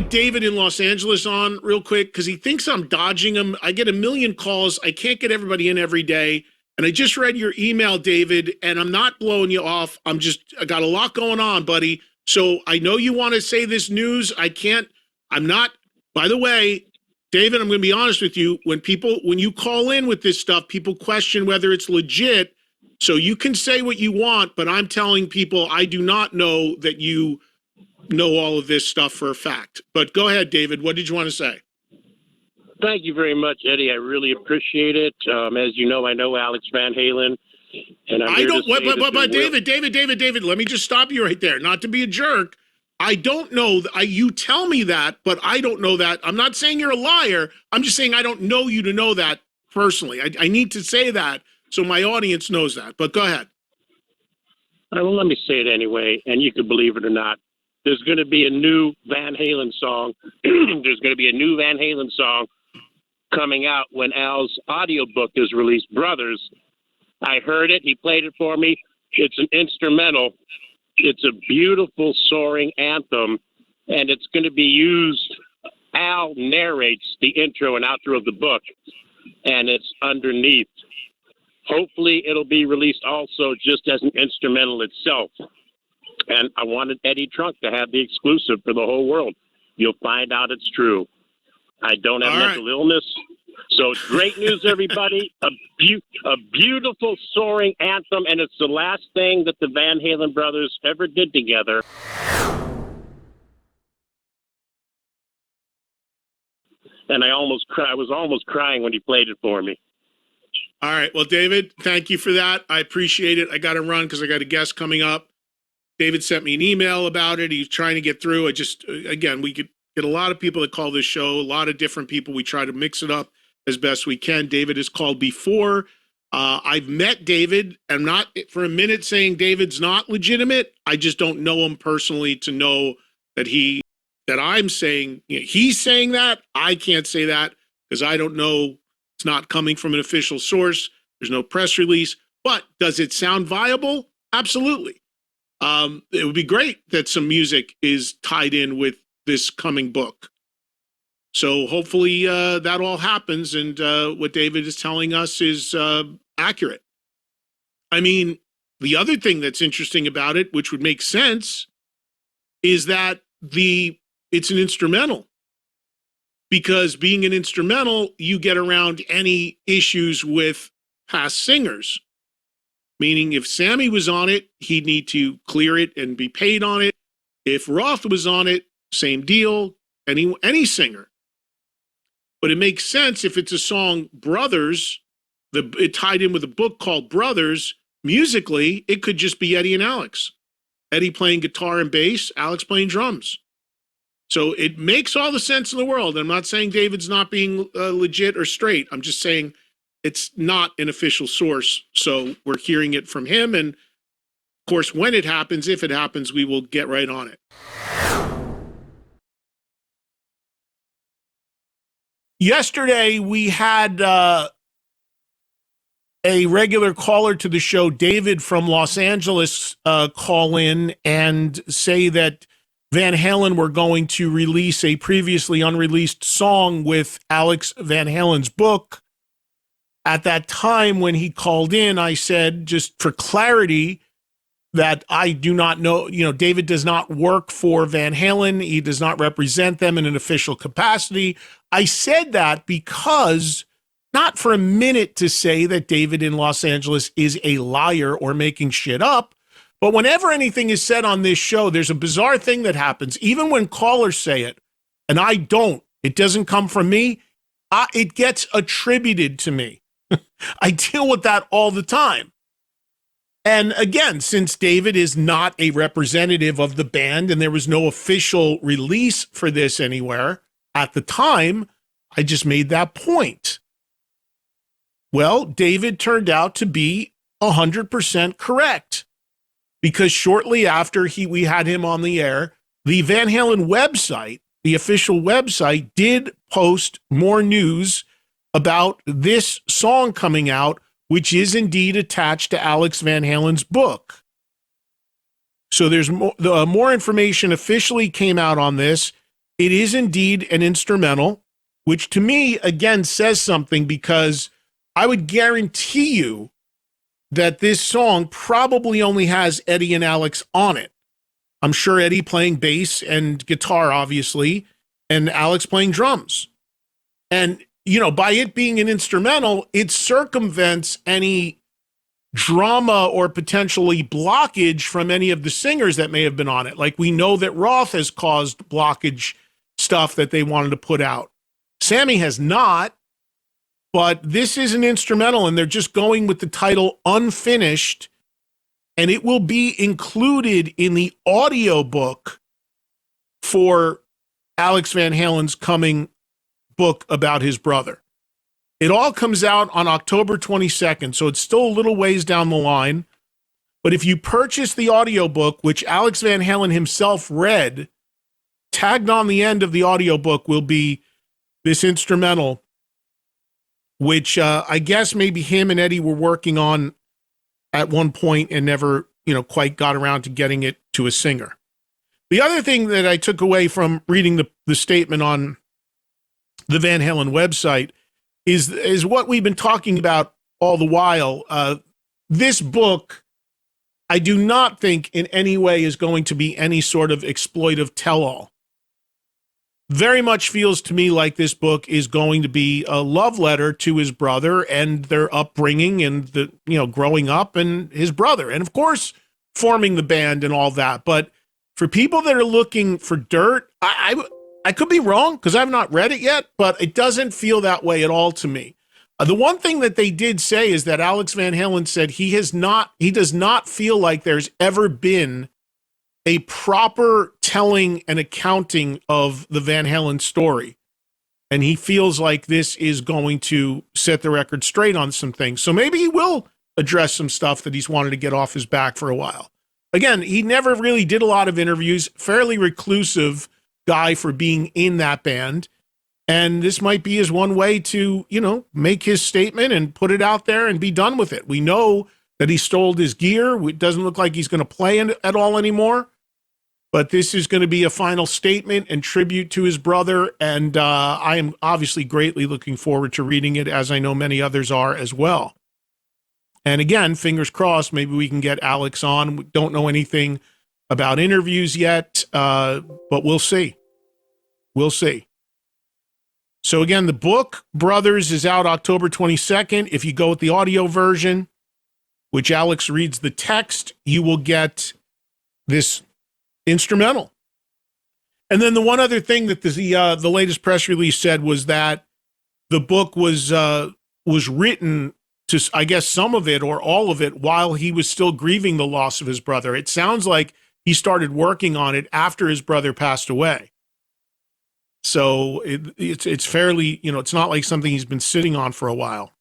put David in Los Angeles on real quick because he thinks I'm dodging him. I get a million calls. I can't get everybody in every day. And I just read your email, David, and I'm not blowing you off. I got a lot going on, buddy. So I know you want to say this news. I'm not, by the way, David, I'm going to be honest with you. When you call in with this stuff, people question whether it's legit. So you can say what you want, but I'm telling people I do not know that you know all of this stuff for a fact. But go ahead, David. What did you want to say? Thank you very much, Eddie. I really appreciate it. As you know, I know Alex Van Halen, and David, let me just stop you right there. Not to be a jerk. I don't know. You tell me that, but I don't know that. I'm not saying you're a liar. I'm just saying I don't know you to know that personally. I need to say that so my audience knows that. But go ahead. Well, let me say it anyway, and you can believe it or not. There's going to be a new Van Halen song. There's going to be a new Van Halen song coming out when Al's audiobook is released, Brothers. I heard it. He played it for me. It's an instrumental. It's a beautiful, soaring anthem, and it's going to be used. Al narrates the intro and outro of the book, and it's underneath. Hopefully, it'll be released also just as an instrumental itself. And I wanted Eddie Trunk to have the exclusive for the whole world. You'll find out it's true. I don't have mental illness. So great news, everybody. A beautiful soaring anthem, and it's the last thing that the Van Halen brothers ever did together. And I was almost crying when he played it for me. All right. Well, David, thank you for that. I appreciate it. I got to run because I got a guest coming up. David sent me an email about it. He's trying to get through. We could get a lot of people that call this show, a lot of different people. We try to mix it up as best we can. David has called before. I've met David. I'm not for a minute saying David's not legitimate. I just don't know him personally to know that I'm saying, he's saying that. I can't say that because I don't know. It's not coming from an official source. There's no press release. But does it sound viable? Absolutely. It would be great that some music is tied in with this coming book. So hopefully that all happens and what David is telling us is accurate. I mean, the other thing that's interesting about it, which would make sense, is that it's an instrumental. Because being an instrumental, you get around any issues with past singers. Meaning if Sammy was on it, he'd need to clear it and be paid on it. If Roth was on it, same deal, any singer. But it makes sense if it's a song, Brothers, it tied in with a book called Brothers, musically, it could just be Eddie and Alex. Eddie playing guitar and bass, Alex playing drums. So it makes all the sense in the world. I'm not saying David's not being legit or straight. I'm just saying it's not an official source. So we're hearing it from him. And of course, when it happens, if it happens, we will get right on it. Yesterday, we had a regular caller to the show, David from Los Angeles, call in and say that Van Halen were going to release a previously unreleased song with Alex Van Halen's book. At that time, when he called in, I said, just for clarity, that I do not know, David does not work for Van Halen. He does not represent them in an official capacity. I said that because, not for a minute to say that David in Los Angeles is a liar or making shit up, but whenever anything is said on this show, there's a bizarre thing that happens, even when callers say it, and I don't. It doesn't come from me. It gets attributed to me. I deal with that all the time. And again, since David is not a representative of the band and there was no official release for this anywhere at the time, I just made that point. Well, David turned out to be 100% correct. Because shortly after we had him on the air, the Van Halen website, the official website, did post more news about this song coming out, which is indeed attached to Alex Van Halen's book. So there's more information officially came out on this. It is indeed an instrumental, which to me, again, says something, because I would guarantee you that this song probably only has Eddie and Alex on it. I'm sure Eddie playing bass and guitar, obviously, and Alex playing drums. And, by it being an instrumental, it circumvents any drama or potentially blockage from any of the singers that may have been on it. Like, we know that Roth has caused blockage stuff that they wanted to put out. Sammy has not, but this is an instrumental, and they're just going with the title Unfinished, and it will be included in the audiobook for Alex Van Halen's coming book about his brother. It all comes out on October 22nd, so it's still a little ways down the line. But if you purchase the audiobook, which Alex Van Halen himself read, tagged on the end of the audiobook will be this instrumental, which I guess maybe him and Eddie were working on at one point and never, quite got around to getting it to a singer. The other thing that I took away from reading the statement on the Van Halen website is what we've been talking about all the while. This book, I do not think in any way is going to be any sort of exploitive tell-all. Very much feels to me like this book is going to be a love letter to his brother and their upbringing and the, growing up and his brother. And of course, forming the band and all that. But for people that are looking for dirt, I could be wrong because I've not read it yet, but it doesn't feel that way at all to me. The one thing that they did say is that Alex Van Halen said he does not feel like there's ever been a proper telling and accounting of the Van Halen story. And he feels like this is going to set the record straight on some things. So maybe he will address some stuff that he's wanted to get off his back for a while. Again, he never really did a lot of interviews, fairly reclusive guy for being in that band. And this might be his one way to, make his statement and put it out there and be done with it. We know that he stole his gear. It doesn't look like he's going to play at all anymore. But this is going to be a final statement and tribute to his brother. And I am obviously greatly looking forward to reading it, as I know many others are as well. And again, fingers crossed, maybe we can get Alex on. We don't know anything about interviews yet, but we'll see. We'll see. So again, the book, Brothers, is out October 22nd. If you go with the audio version, which Alex reads the text, you will get this instrumental. And then the one other thing that the latest press release said was that the book was written to, I guess, some of it or all of it while he was still grieving the loss of his brother. It sounds like he started working on it after his brother passed away. So it's fairly, it's not like something he's been sitting on for a while.